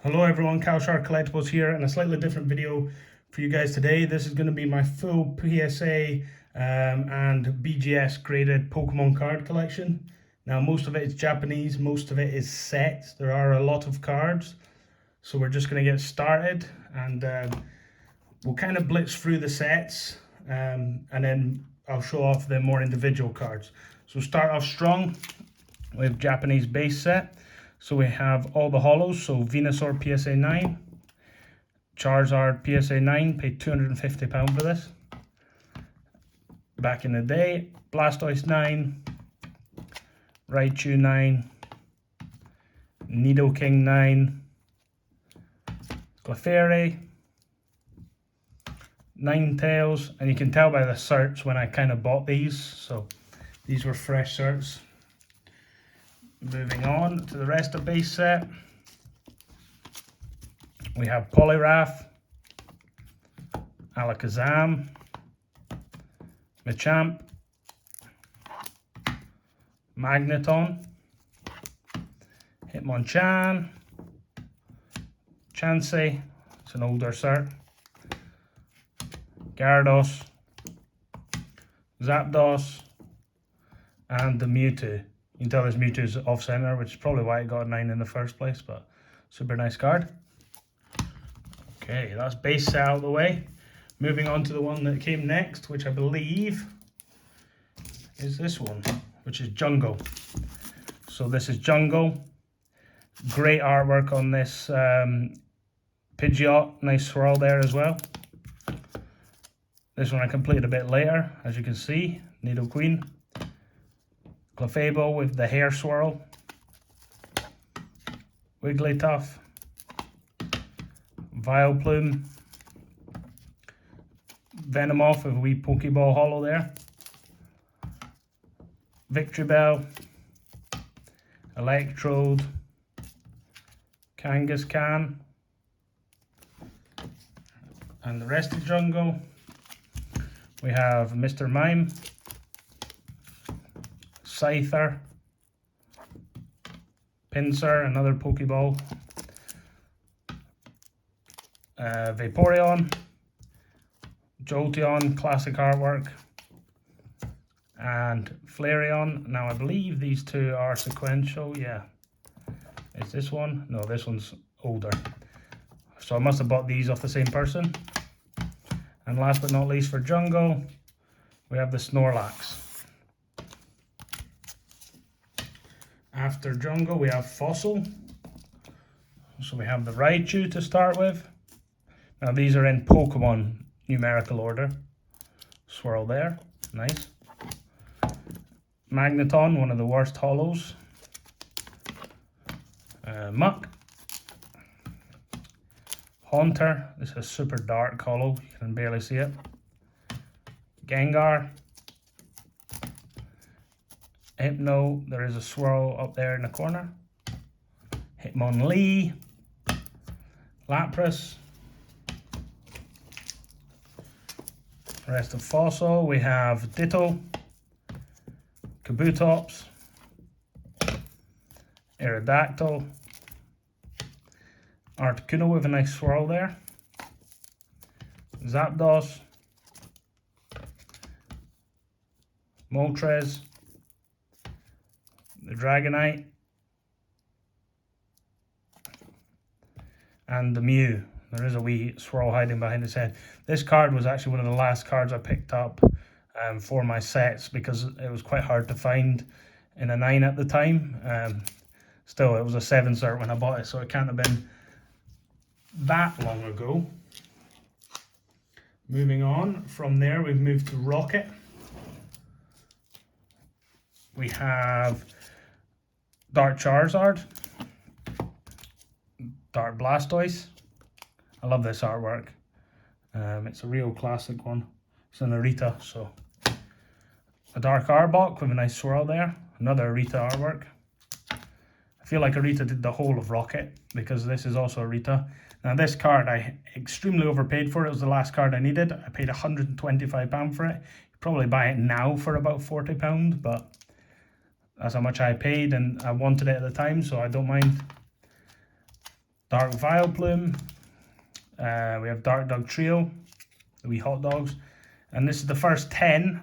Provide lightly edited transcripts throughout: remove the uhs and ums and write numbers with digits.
Hello everyone, Cowshark Collectibles here, and a slightly different video for you guys today. This is going to be my full PSA and BGS graded Pokemon card collection. Now most of it is Japanese, most of it is sets. There are a lot of cards, so we're just going to get started, and we'll kind of blitz through the sets, and then I'll show off the more individual cards. So start off strong with Japanese base set. So we have all the holos, so Venusaur PSA 9, Charizard PSA 9, paid £250 for this. Back in the day, Blastoise 9, Raichu 9, Nidoking 9, Clefairy, Ninetales, and you can tell by the certs when I kind of bought these, so these were fresh certs. Moving on to the rest of base set, we have Poliwrath, Alakazam, Machamp, Magneton, Hitmonchan, Chansey, it's an older cert, Gyarados, Zapdos, and the Mewtwo. You can tell this Mewtwo is off-center, which is probably why it got a 9 in the first place, but super nice card. Okay, that's base set out of the way. Moving on to the one that came next, which I believe is this one, which is Jungle. So this is Jungle. Great artwork on this Pidgeot. Nice swirl there as well. This one I completed a bit later, as you can see. Nidoqueen. Clefable with the hair swirl, Wigglytuff, Vileplume, Venomoth with a wee Pokeball holo there, Victreebel, Electrode, Kangaskhan, and the rest of the Jungle. We have Mr. Mime, Scyther, Pinsir, another Pokeball, Vaporeon, Jolteon, classic artwork, and Flareon. Now I believe these two are sequential, yeah. Is this one? No, this one's older. So I must have bought these off the same person. And last but not least for Jungle, we have the Snorlax. After Jungle, we have Fossil. So we have the Raichu to start with. Now these are in Pokemon numerical order. Swirl there, nice. Magneton, one of the worst holos. Muck. Haunter, this is a super dark holo, you can barely see it. Gengar. Hypno, there is a swirl up there in the corner. Hitmonlee, Lapras. Rest of Fossil, we have Ditto, Kabutops, Aerodactyl, Articuno with a nice swirl there, Zapdos, Moltres, the Dragonite, and the Mew. There is a wee swirl hiding behind his head. This card was actually one of the last cards I picked up for my sets because it was quite hard to find in a 9 at the time. Still, it was a 7 cert when I bought it, so it can't have been that long ago. Moving on from there, we've moved to Rocket. We have Dark Charizard, Dark Blastoise. I love this artwork. It's a real classic one. It's an Arita, so. A Dark Arbok with a nice swirl there. Another Arita artwork. I feel like Arita did the whole of Rocket because this is also Arita. Now this card I extremely overpaid for. It was the last card I needed. I paid £125 for it. You probably buy it now for about £40, but that's how much I paid and I wanted it at the time, so I don't mind Dark Vileplume. We have Dark Dog Trio, the wee hot dogs. And this is the first 10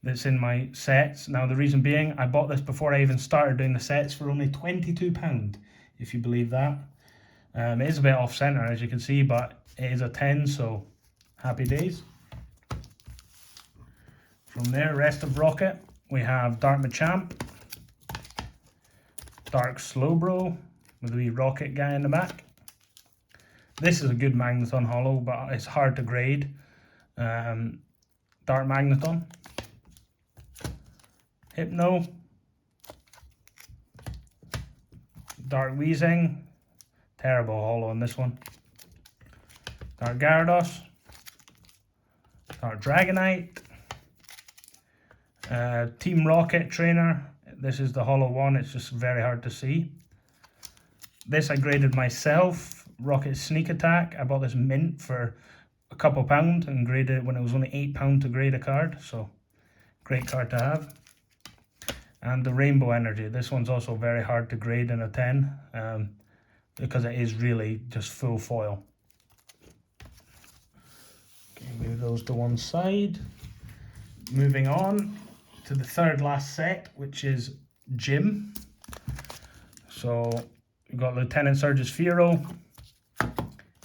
that's in my sets. Now the reason being, I bought this before I even started doing the sets for only £22, if you believe that. It is a bit off center as you can see, but it is a 10, so happy days. From there, rest of Rocket, we have Dark Machamp, Dark Slowbro with the wee rocket guy in the back. This is a good Magneton holo, but it's hard to grade. Dark Magneton, Hypno, Dark Weezing, terrible holo on this one. Dark Gyarados, Dark Dragonite, Team Rocket Trainer. This is the holo one, it's just very hard to see. This I graded myself, Rocket Sneak Attack. I bought this mint for a couple pound and graded it when it was only £8 to grade a card, so great card to have. And the Rainbow Energy, this one's also very hard to grade in a 10 because it is really just full foil. Okay, move those to one side. Moving on to the third last set, which is Gym. So we've got Lieutenant Surge's Fearow,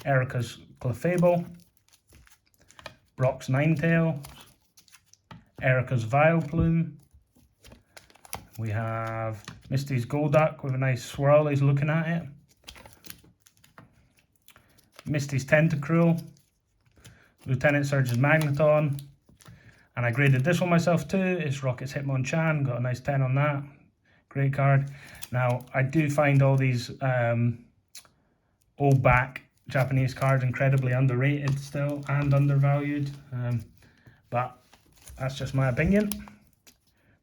Erica's Clefable, Brock's Ninetales, Erica's Vileplume. We have Misty's Golduck with a nice swirl, he's looking at it. Misty's Tentacruel, Lieutenant Surge's Magneton, and I graded this one myself too. It's Rocket's Hitmonchan, got a nice 10 on that. Great card. Now, I do find all these old back Japanese cards incredibly underrated still and undervalued, but that's just my opinion.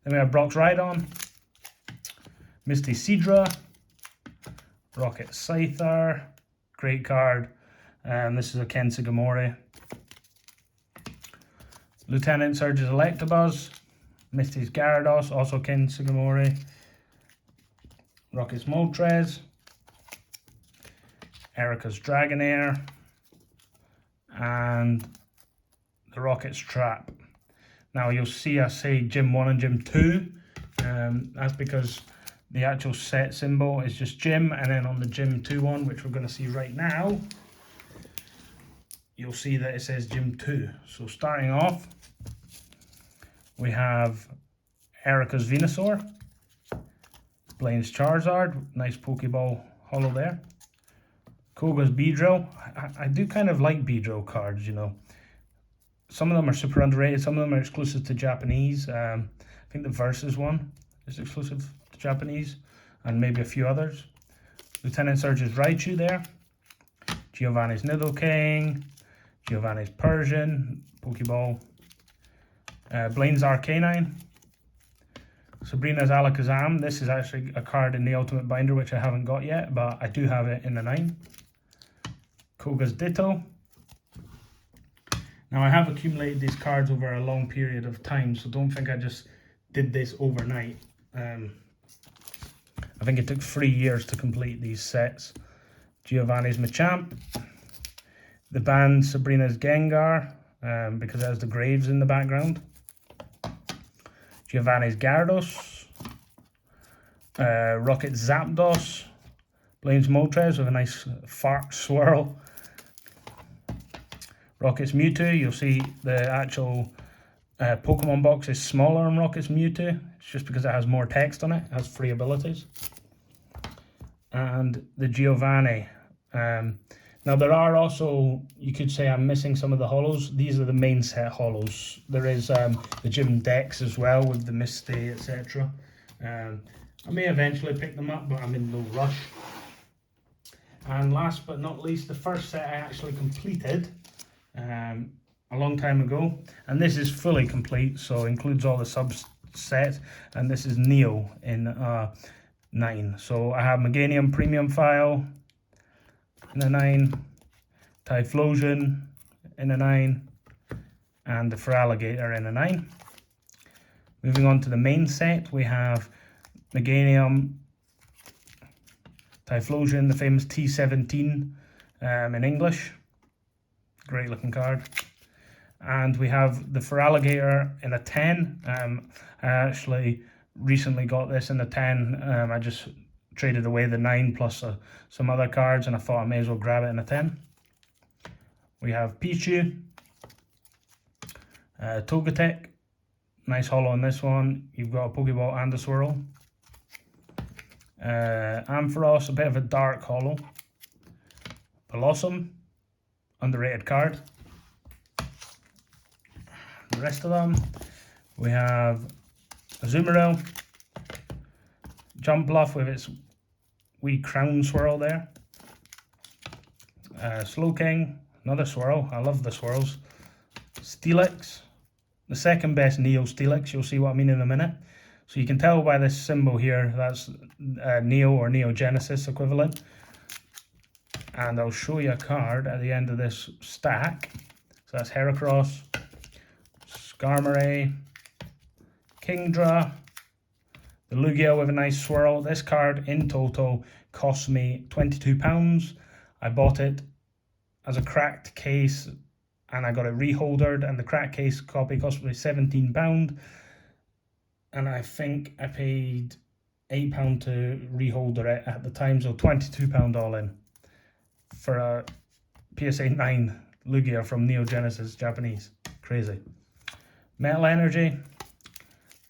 Then we have Brock's Rhydon, Misty Seadra, Rocket Scyther, great card. This is a Ken Sugimori. Lieutenant Surge's Electabuzz, Misty's Gyarados, also Ken Sugimori, Rocket's Moltres, Erica's Dragonair, and the Rocket's Trap. Now you'll see I say Gym 1 and Gym 2, that's because the actual set symbol is just Gym, and then on the Gym 2 one, which we're going to see right now, you'll see that it says Gym 2. So starting off, we have Erica's Venusaur, Blaine's Charizard, nice Pokeball holo there. Koga's Beedrill. I do kind of like Beedrill cards, you know. Some of them are super underrated, some of them are exclusive to Japanese. I think the Versus one is exclusive to Japanese, and maybe a few others. Lieutenant Surge's Raichu there. Giovanni's Nidoking, Giovanni's Persian, Pokeball. Blaine's Arcanine. Sabrina's Alakazam. This is actually a card in the Ultimate Binder which I haven't got yet, but I do have it in the 9. Koga's Ditto. Now I have accumulated these cards over a long period of time, so don't think I just did this overnight. I think it took 3 years to complete these sets. Giovanni's Machamp. The band Sabrina's Gengar, because it has the graves in the background. Giovanni's Gyarados. Rocket's Zapdos. Blaine's Moltres with a nice fart swirl. Rocket's Mewtwo. You'll see the actual Pokemon box is smaller on Rocket's Mewtwo. It's just because it has more text on it. It has 3 abilities. And the Giovanni. Now there are also, you could say I'm missing some of the holos. These are the main set holos. There is the Gym Dex as well with the Misty, etc. I may eventually pick them up, but I'm in no rush. And last but not least, the first set I actually completed a long time ago. And this is fully complete, so includes all the subsets. And this is Neo in 9. So I have Meganium Premium File in a 9, Typhlosion in a 9, and the Feraligatr in a 9. Moving on to the main set, we have Meganium Typhlosion, the famous T17 in English. Great looking card. And we have the Feraligatr in a 10. I actually recently got this in a 10. I just traded away the 9 plus some other cards, and I thought I may as well grab it in a 10. We have Pichu, Togetic, nice holo on this one. You've got a Pokeball and a Swirl. Ampharos, a bit of a dark holo. Blossom, underrated card. The rest of them, we have Azumarill, Jumpluff with its wee crown swirl there. Slowking, another swirl. I love the swirls. Steelix, the second best Neo Steelix. You'll see what I mean in a minute. So you can tell by this symbol here, that's Neo or Neo Genesis equivalent. And I'll show you a card at the end of this stack. So that's Heracross, Skarmory, Kingdra, the Lugia with a nice swirl. This card in total cost me £22. I bought it as a cracked case and I got it reholdered, and the cracked case copy cost me £17. And I think I paid £8 to reholder it at the time, so £22 all in for a PSA 9 Lugia from Neo Genesis Japanese. Crazy. Metal Energy,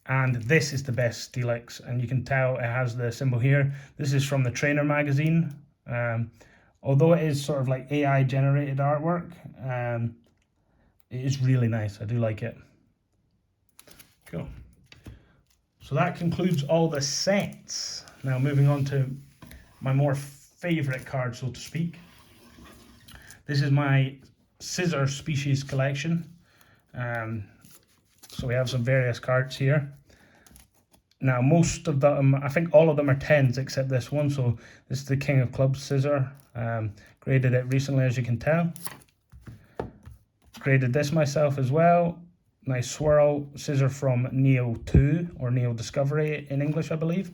and this is the best Steelix, and you can tell it has the symbol here. This is from the Trainer magazine. Although it is sort of like AI generated artwork, it is really nice. I do like it. Cool. So that concludes all the sets. Now moving on to my more favorite card, so to speak. This is my Scizor species collection. So we have some various cards here. Now most of them, I think all of them are 10s except this one. So this is the King of Clubs Scizor. Graded it recently, as you can tell. Graded this myself as well. Nice swirl. Scizor from Neo 2 or Neo Discovery in English, I believe.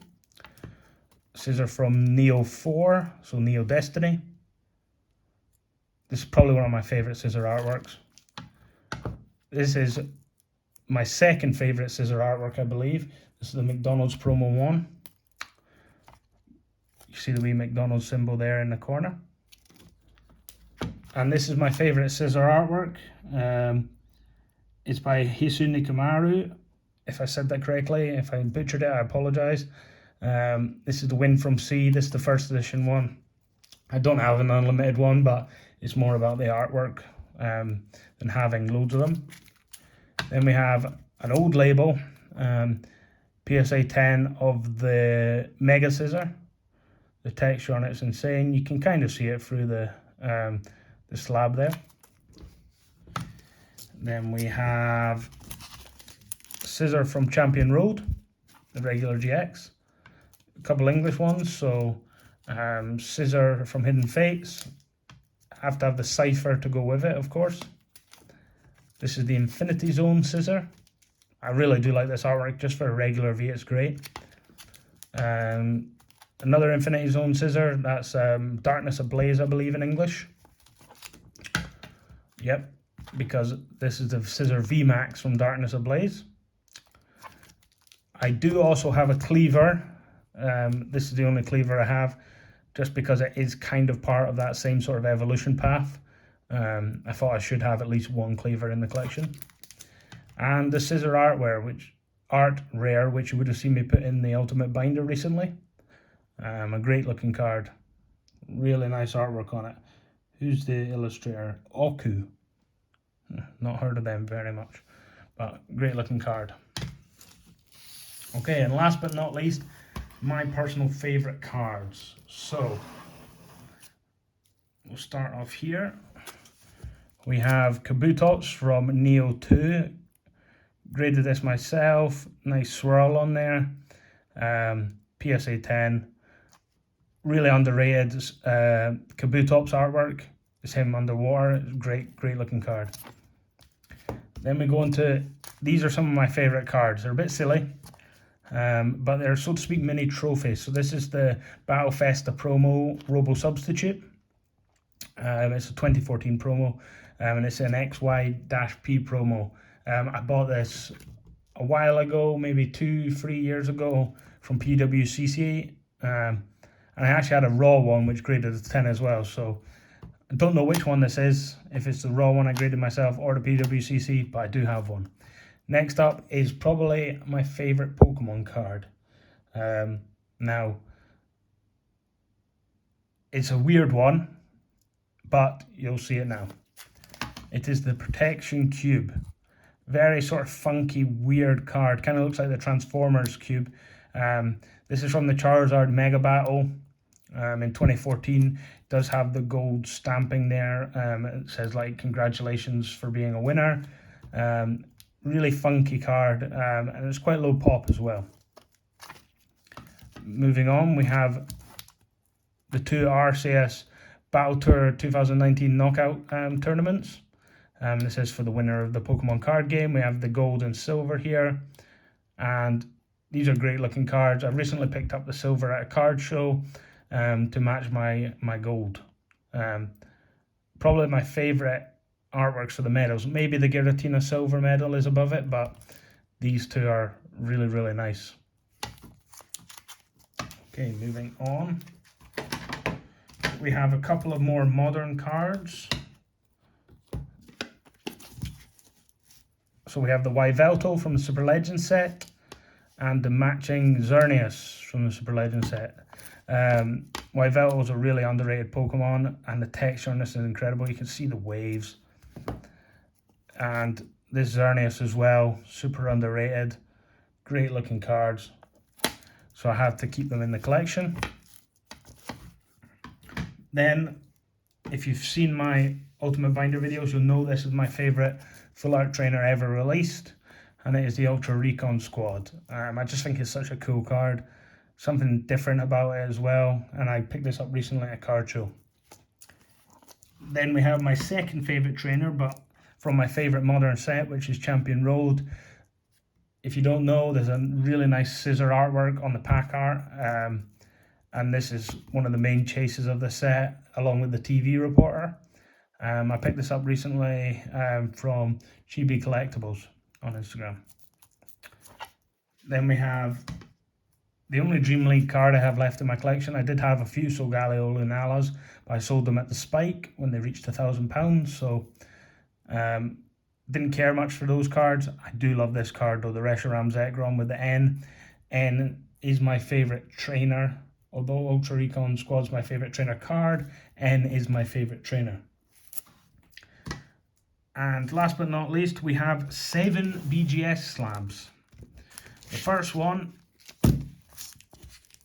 Scizor from Neo 4, so Neo Destiny. This is probably one of my favorite Scizor artworks. This is my second favorite Scizor artwork, I believe. This is the McDonald's Promo 1. You see the wee McDonald's symbol there in the corner. And this is my favorite Scizor artwork. It's by Hisune Kamaru. If I said that correctly, if I butchered it, I apologize. This is the Wind from Sea. This is the first edition one. I don't have an unlimited one, but it's more about the artwork than having loads of them. Then we have an old label, PSA 10 of the Mega Scizor. The texture on it's insane. You can kind of see it through the slab there. Then we have Scizor from Champion Road, the regular GX. A couple English ones, so Scizor from Hidden Fates. Have to have the cipher to go with it, of course. This is the Infinity Zone Scizor. I really do like this artwork, just for a regular V, it's great. Another Infinity Zone Scizor, that's Darkness Ablaze, I believe, in English. Yep, because this is the Scizor VMAX from Darkness Ablaze. I do also have a cleaver. This is the only cleaver I have, just because it is kind of part of that same sort of evolution path. I thought I should have at least one cleaver in the collection. And the Scizor Art Rare, which you would have seen me put in the Ultimate Binder recently. A great looking card. Really nice artwork on it. Who's the illustrator? Oku. Not heard of them very much, but great looking card. Okay, and last but not least, my personal favorite cards. So we'll start off here. We have Kabutops from Neo 2. Graded this myself. Nice swirl on there. PSA 10. Really underrated Kabutops artwork. It's him underwater. Great looking card. Then we go into, these are some of my favorite cards. They're a bit silly. but they're, so to speak, mini trophies. So this is the Battle Festa promo Robo Substitute. It's a 2014 promo, and it's an XY-P promo. I bought this a while ago, maybe 2-3 years ago from PWCC, and I actually had a raw one which graded a 10 as well. So I don't know which one this is, if it's the raw one I graded myself or the PWCC, but I do have one. Next up is probably my favorite Pokemon card. Now, it's a weird one, but you'll see it now. It is the Protection Cube. Very sort of funky, weird card. Kind of looks like the Transformers cube. This is from the Charizard Mega Battle in 2014. It does have the gold stamping there. It says like, congratulations for being a winner. Really funky card, and it's quite low pop as well. Moving on, we have the two RCS Battle Tour 2019 knockout tournaments. This is for the winner of the Pokemon card game. We have the gold and silver here, and these are great looking cards. I recently picked up the silver at a card show to match my gold. Probably my favorite artworks for the medals. Maybe the Giratina silver medal is above it, but these two are really, really nice. Okay, moving on. We have a couple of more modern cards. So we have the Yveltal from the Super Legends set and the matching Xerneas from the Super Legends set. Yveltal is a really underrated Pokemon, and the texture on this is incredible. You can see the waves. And this Xerneas as well, super underrated. Great looking cards. So I have to keep them in the collection. Then, if you've seen my Ultimate Binder videos, you'll know this is my favorite full art trainer ever released, and it is the Ultra Recon Squad. I just think it's such a cool card, something different about it as well, and I picked this up recently at a card show. Then we have my second favorite trainer, but from my favorite modern set, which is Champion Road. If you don't know, there's a really nice scissor artwork on the pack art, and this is one of the main chases of the set, along with the TV reporter. I picked this up recently from Chibi Collectibles on Instagram. Then we have the only Dream League card I have left in my collection. I did have a few Solgaleo Lunalas, but I sold them at the Spike when they reached £1,000, so didn't care much for those cards. I do love this card though, the Reshiram Zekrom with the N. N is my favourite trainer. Although Ultra Recon Squad's my favourite trainer card, N is my favourite trainer. And last but not least, we have 7 BGS slabs. The first one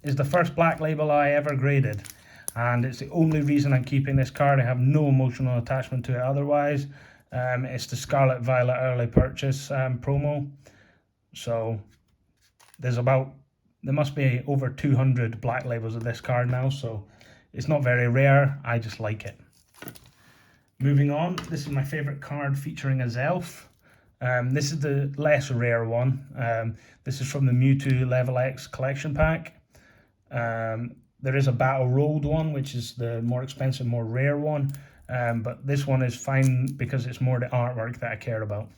is the first Black Label I ever graded, and it's the only reason I'm keeping this card. I have no emotional attachment to it otherwise. It's the Scarlet Violet early purchase promo. So there must be over 200 Black Labels of this card now, so it's not very rare. I just like it. Moving on, this is my favorite card featuring a Zelf. This is the less rare one. This is from the Mewtwo Level X collection pack. There is a Battle Road one, which is the more expensive, more rare one. But this one is fine because it's more the artwork that I care about.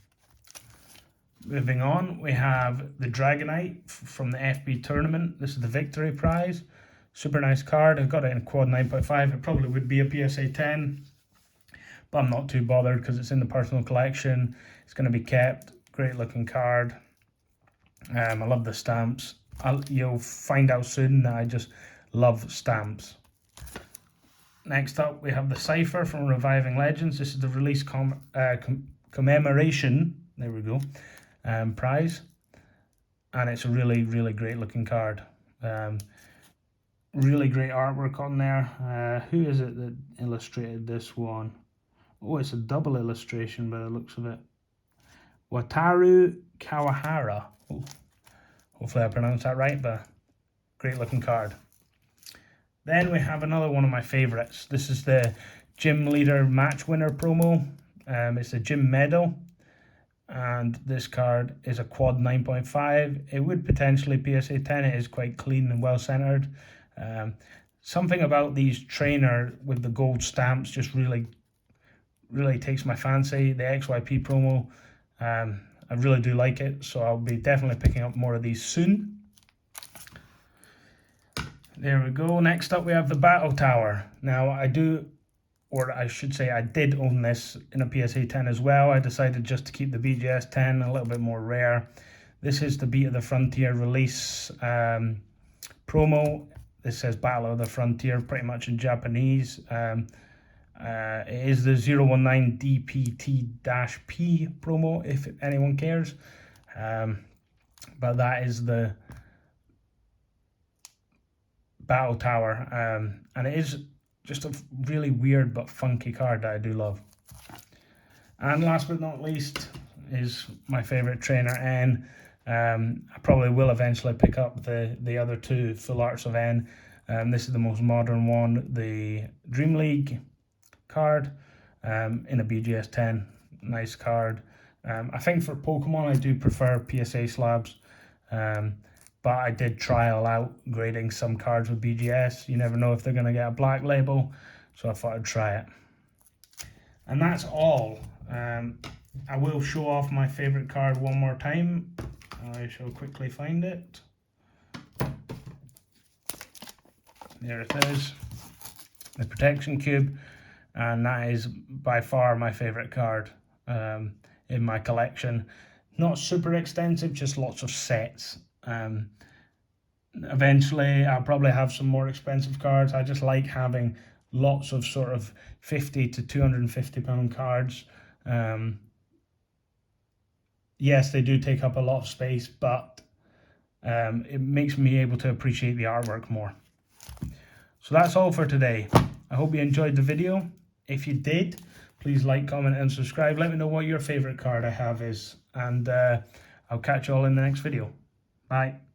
Moving on, we have the Dragonite from the FB tournament. This is the victory prize. Super nice card. I've got it in quad 9.5. It probably would be a PSA 10, but I'm not too bothered because it's in the personal collection. It's going to be kept. Great looking card. I love the stamps. You'll find out soon that I just love stamps. Next up, we have the Cypher from Reviving Legends. This is the release commemoration. There we go. Prize, and it's a really, really great looking card. Really great artwork on there. Who is it that illustrated this one? Oh, it's a double illustration by the looks of it. Wataru Kawahara. Oh, hopefully I pronounced that right, but great looking card. Then we have another one of my favorites. This is the Gym Leader Match Winner promo. It's a gym medal. and this card is a quad 9.5. It would potentially PSA 10. It is quite clean and well centered. Something about these trainer with the gold stamps just really takes my fancy. The XYP promo, I really do like it, so I'll be definitely picking up more of these soon. There we go. Next up we have the Battle Tower. Now I did own this in a PSA 10 as well. I decided just to keep the BGS 10 a little bit more rare. This is the Beat of the Frontier release promo. This says Battle of the Frontier pretty much in Japanese. It is the 019 DPT-P promo, if anyone cares. But that is the Battle Tower, and it is just a really weird but funky card that I do love. And last but not least is my favorite trainer, N. I probably will eventually pick up the other two Full Arts of N. This is the most modern one, the Dream League card in a BGS 10. Nice card. I think for Pokemon I do prefer PSA slabs, but I did trial out grading some cards with BGS. You never know if they're going to get a black label, so I thought I'd try it. And that's all. I will show off my favorite card one more time. I shall quickly find it. There it is, the Protection Cube, and that is by far my favorite card in my collection. Not super extensive, just lots of sets. Eventually I'll probably have some more expensive cards. I just like having lots of sort of 50 to 250 pound cards. Yes, they do take up a lot of space, but it makes me able to appreciate the artwork more. So that's all for today. I hope you enjoyed the video. If you did, please like, comment and subscribe. Let me know what your favorite card I have is, and I'll catch you all in the next video. Bye.